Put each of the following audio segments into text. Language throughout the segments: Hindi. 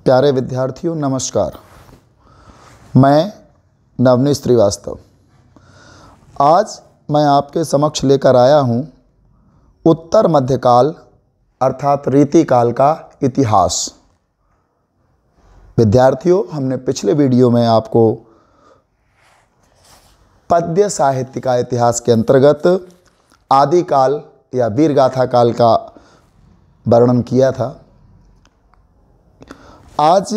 प्यारे विद्यार्थियों नमस्कार। मैं नवनीत श्रीवास्तव आज मैं आपके समक्ष लेकर आया हूँ उत्तर मध्यकाल अर्थात रीतिकाल का इतिहास। विद्यार्थियों, हमने पिछले वीडियो में आपको पद्य साहित्य का इतिहास के अंतर्गत आदिकाल या वीरगाथा काल का वर्णन किया था। आज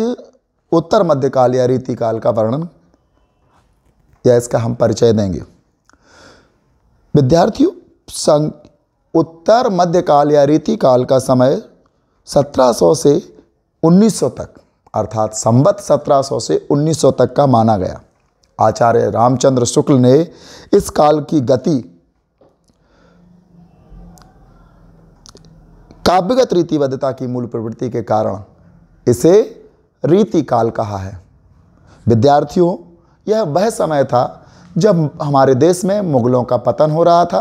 उत्तर मध्यकाल या रीतिकाल का वर्णन या इसका हम परिचय देंगे। विद्यार्थियों, उत्तर मध्यकाल या रीतिकाल का समय 1700 से 1900 तक अर्थात संवत 1700 से 1900 तक का माना गया। आचार्य रामचंद्र शुक्ल ने इस काल की गति काव्यगत रीतिबद्धता की मूल प्रवृत्ति के कारण इसे रीतिकाल कहा है। विद्यार्थियों, यह वह समय था जब हमारे देश में मुगलों का पतन हो रहा था।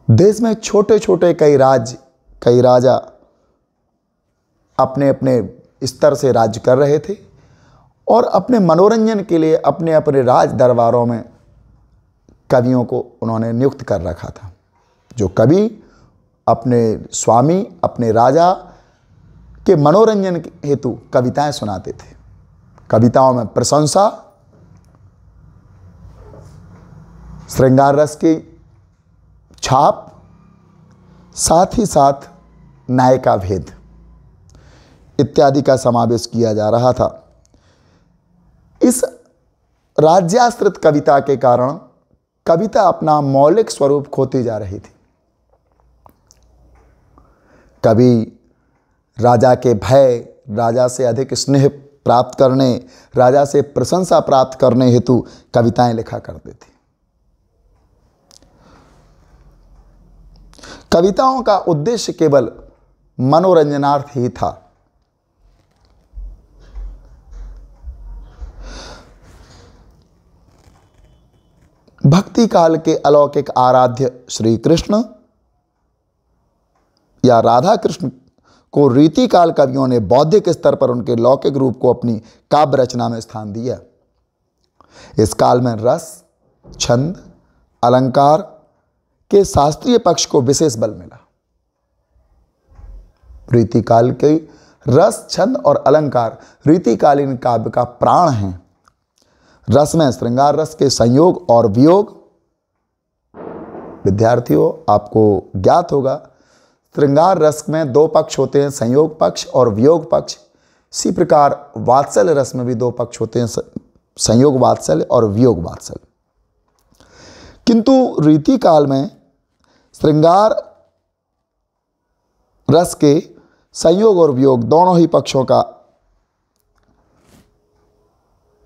देश में छोटे छोटे कई राजा अपने अपने स्तर से राज्य कर रहे थे और अपने मनोरंजन के लिए अपने अपने राज दरबारों में कवियों को उन्होंने नियुक्त कर रखा था। जो कवि अपने स्वामी अपने राजा के मनोरंजन हेतु कविताएं सुनाते थे। कविताओं में प्रशंसा, श्रृंगार रस की छाप, साथ ही साथ नायिका भेद इत्यादि का समावेश किया जा रहा था। इस राज्याश्रित कविता के कारण कविता अपना मौलिक स्वरूप खोती जा रही थी। कवि राजा के भय, राजा से अधिक स्नेह प्राप्त करने, राजा से प्रशंसा प्राप्त करने हेतु कविताएं लिखा करते थे। कविताओं का उद्देश्य केवल मनोरंजनार्थ ही था। भक्ति काल के अलौकिक आराध्य श्री कृष्ण या राधा कृष्ण को रीतिकाल कवियों ने बौद्धिक स्तर पर उनके लौकिक रूप को अपनी काव्य रचना में स्थान दिया। इस काल में रस, छंद, अलंकार के शास्त्रीय पक्ष को विशेष बल मिला। रीतिकाल के रस, छंद और अलंकार रीतिकालीन काव्य का प्राण हैं। रस में श्रृंगार रस के संयोग और वियोग। विद्यार्थियों, आपको ज्ञात होगा श्रृंगार रस में दो पक्ष होते हैं, संयोग पक्ष और वियोग पक्ष। इसी प्रकार वात्सल्य रस में भी दो पक्ष होते हैं, संयोग वात्सल्य और वियोग वात्सल्य। किंतु रीतिकाल में श्रृंगार रस के संयोग और वियोग दोनों ही पक्षों का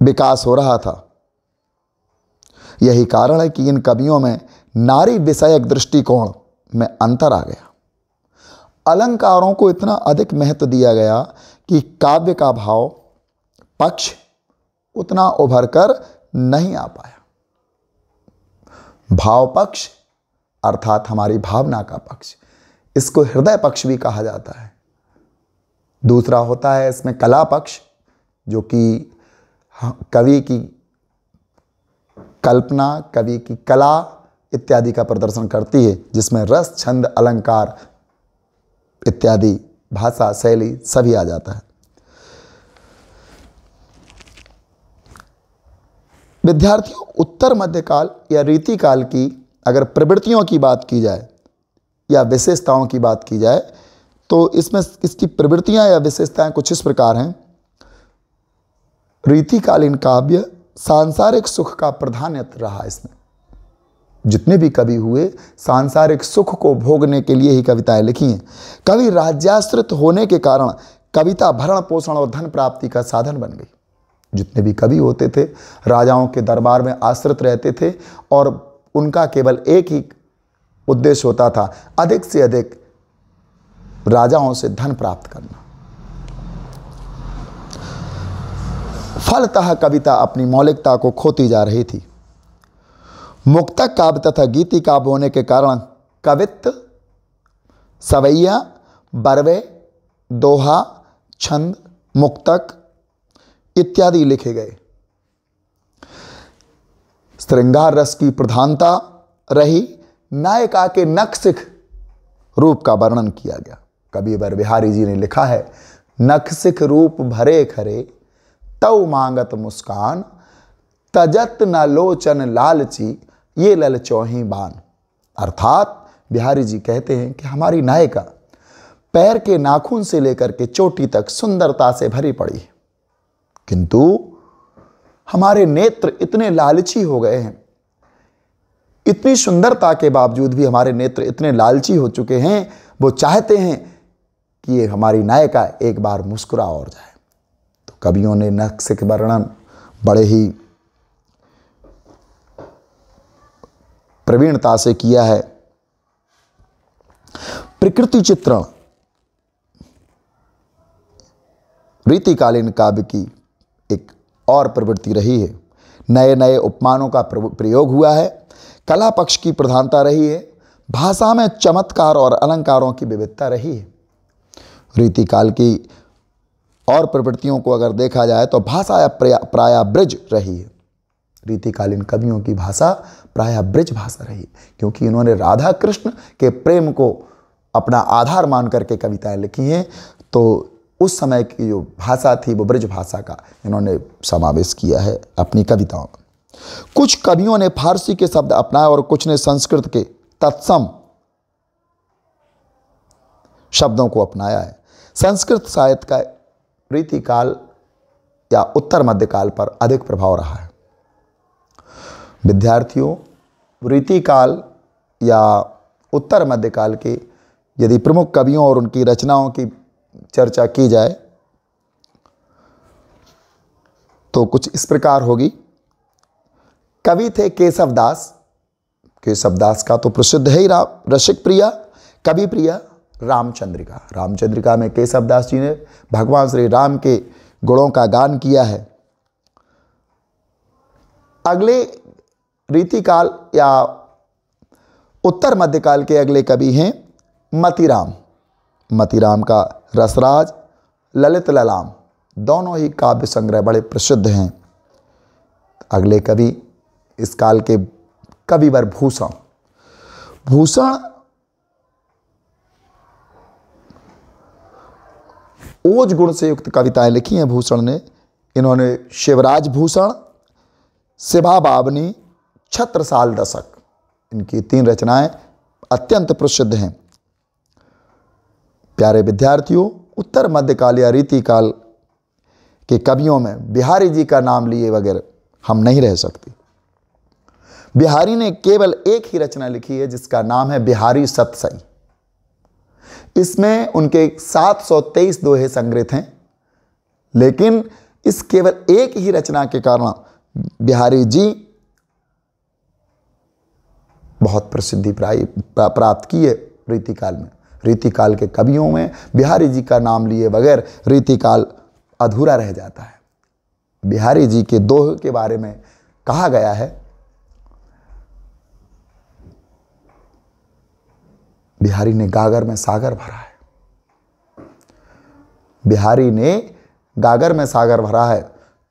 विकास हो रहा था। यही कारण है कि इन कवियों में नारी विषयक दृष्टिकोण में अंतर आ गया। अलंकारों को इतना अधिक महत्व दिया गया कि काव्य का भाव पक्ष उतना उभर कर नहीं आ पाया। भाव पक्ष अर्थात हमारी भावना का पक्ष, इसको हृदय पक्ष भी कहा जाता है। दूसरा होता है इसमें कला पक्ष, जो कि कवि की कल्पना, कवि की कला इत्यादि का प्रदर्शन करती है, जिसमें रस, छंद, अलंकार इत्यादि भाषा शैली सभी आ जाता है। विद्यार्थियों, उत्तर मध्यकाल या रीतिकाल की अगर प्रवृत्तियों की बात की जाए या विशेषताओं की बात की जाए तो इसमें इसकी प्रवृत्तियां या विशेषताएं कुछ इस प्रकार हैं। रीतिकालीन काव्य सांसारिक सुख का प्राधान्य रहा। इसमें जितने भी कवि हुए सांसारिक सुख को भोगने के लिए ही कविताएं लिखी हैं। कवि राज्याश्रित होने के कारण कविता भरण पोषण और धन प्राप्ति का साधन बन गई। जितने भी कवि होते थे राजाओं के दरबार में आश्रित रहते थे और उनका केवल एक ही उद्देश्य होता था, अधिक से अधिक राजाओं से धन प्राप्त करना। फलतः कविता अपनी मौलिकता को खोती जा रही थी। मुक्तक काव्य तथा गीति काव्य होने के कारण कवित्व, सवैया, बरवे, दोहा, छंद, मुक्तक इत्यादि लिखे गए। श्रृंगार रस की प्रधानता रही। नायिका के नखशिख रूप का वर्णन किया गया। कवि वर बिहारी जी ने लिखा है, नखशिख रूप भरे खरे, तव मांगत मुस्कान, तजत न लोचन लालची, ये ललचौही बान। अर्थात बिहारी जी कहते हैं कि हमारी नायिका पैर के नाखून से लेकर के चोटी तक सुंदरता से भरी पड़ी है, किंतु हमारे नेत्र इतने लालची हो गए हैं, इतनी सुंदरता के बावजूद भी हमारे नेत्र इतने लालची हो चुके हैं, वो चाहते हैं कि ये हमारी नायिका एक बार मुस्कुरा और जाए। तो कवियों ने नक्श के वर्णन बड़े ही प्रवीणता से किया है। प्रकृति चित्रण रीतिकालीन काव्य की एक और प्रवृत्ति रही है। नए नए उपमानों का प्रयोग हुआ है। कला पक्ष की प्रधानता रही है। भाषा में चमत्कार और अलंकारों की विविधता रही है। रीतिकाल की और प्रवृत्तियों को अगर देखा जाए तो भाषा प्रायः ब्रज रही है। रीतिकालीन कवियों की भाषा प्रायः ब्रज भाषा रही, क्योंकि इन्होंने राधा कृष्ण के प्रेम को अपना आधार मान करके कविताएं लिखी हैं। तो उस समय की जो भाषा थी वो ब्रज भाषा का इन्होंने समावेश किया है अपनी कविताओं में। कुछ कवियों ने फारसी के शब्द अपनाए और कुछ ने संस्कृत के तत्सम शब्दों को अपनाया है। संस्कृत साहित्य का रीतिकाल या उत्तर मध्यकाल पर अधिक प्रभाव रहा है। विद्यार्थियों, रीतिकाल या उत्तर मध्यकाल के यदि प्रमुख कवियों और उनकी रचनाओं की चर्चा की जाए तो कुछ इस प्रकार होगी। कवि थे केशवदास। केशवदास का तो प्रसिद्ध है ही रसिक प्रिया, कवि प्रिया रामचंद्रिका। रामचंद्रिका में केशवदास जी ने भगवान श्री राम के गुणों का गान किया है। अगले रीतिकाल या उत्तर मध्यकाल के अगले कवि हैं मतीराम। मतीराम का रसराज, ललित ललाम दोनों ही काव्य संग्रह बड़े प्रसिद्ध हैं। अगले कवि इस काल के कविवर भूषण। भूषण ओज गुण से युक्त कविताएं लिखी हैं भूषण ने। इन्होंने शिवराज भूषण, शिभा बावनी, छत्रसाल दशक, इनकी 3 रचनाएं अत्यंत प्रसिद्ध हैं। प्यारे विद्यार्थियों, उत्तर मध्यकाल या रीतिकाल के कवियों में बिहारी जी का नाम लिए बगैर हम नहीं रह सकते। बिहारी ने केवल एक ही रचना लिखी है जिसका नाम है बिहारी सतसई। इसमें उनके 723 दोहे संग्रहित हैं, लेकिन इस केवल एक ही रचना के कारण बिहारी जी बहुत प्रसिद्धि प्राप्त की है रीतिकाल में। रीतिकाल के कवियों में बिहारी जी का नाम लिए बगैर रीतिकाल अधूरा रह जाता है। बिहारी जी के दोहे के बारे में कहा गया है, बिहारी ने गागर में सागर भरा है। बिहारी ने गागर में सागर भरा है।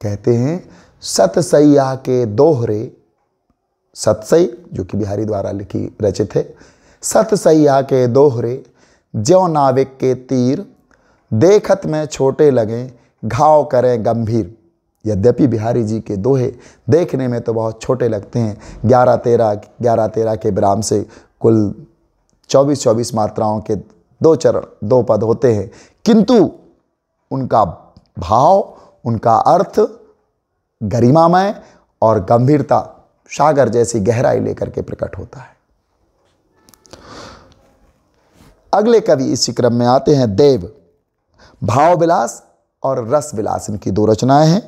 कहते हैं सतसैया के दोहरे, सतसई जो कि बिहारी द्वारा लिखी रचित है। सतसैया के दोहरे ज्यों नाविक के तीर, देखत में छोटे लगे घाव करें गंभीर। यद्यपि बिहारी जी के दोहे देखने में तो बहुत छोटे लगते हैं, 11-13 के विराम से कुल 24 मात्राओं के 2 चरण 2 पद होते हैं, किंतु उनका भाव, उनका अर्थ गरिमामय और गंभीरता सागर जैसी गहराई लेकर के प्रकट होता है। अगले कवि इसी क्रम में आते हैं देव। भाव विलास और रस विलास इनकी 2 रचनाएं हैं।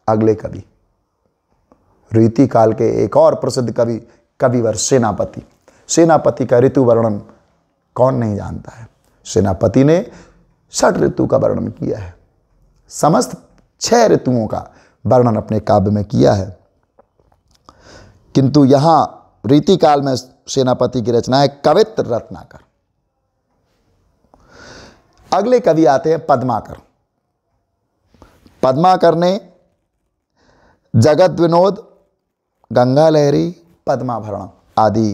अगले कवि रीतिकाल के एक और प्रसिद्ध कवि कविवर सेनापति। सेनापति का ऋतु वर्णन कौन नहीं जानता है। सेनापति ने 6 ऋतु का वर्णन किया है। समस्त 6 ऋतुओं का वर्णन अपने काव्य में किया है, किंतु यहां रीतिकाल में सेनापति की रचना है कवित्र रत्नाकर। अगले कवि आते हैं पद्माकर। पद्माकर ने जगत विनोद, गंगा लहरी, पद्माभरण आदि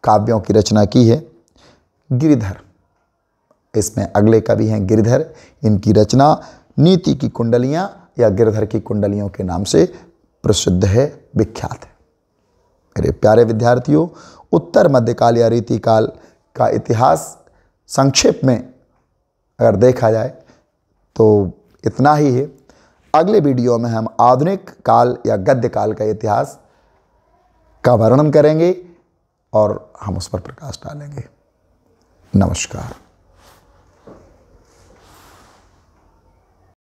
काव्यों की रचना की है। गिरिधर, इसमें अगले कवि हैं गिरिधर। इनकी रचना नीति की कुंडलियां या गिरिधर की कुंडलियों के नाम से प्रसिद्ध है, विख्यात है। मेरे प्यारे विद्यार्थियों, उत्तर मध्यकाल या रीतिकाल का इतिहास संक्षेप में अगर देखा जाए तो इतना ही है। अगले वीडियो में हम आधुनिक काल या गद्य काल का इतिहास का वर्णन करेंगे और हम उस पर प्रकाश डालेंगे। नमस्कार।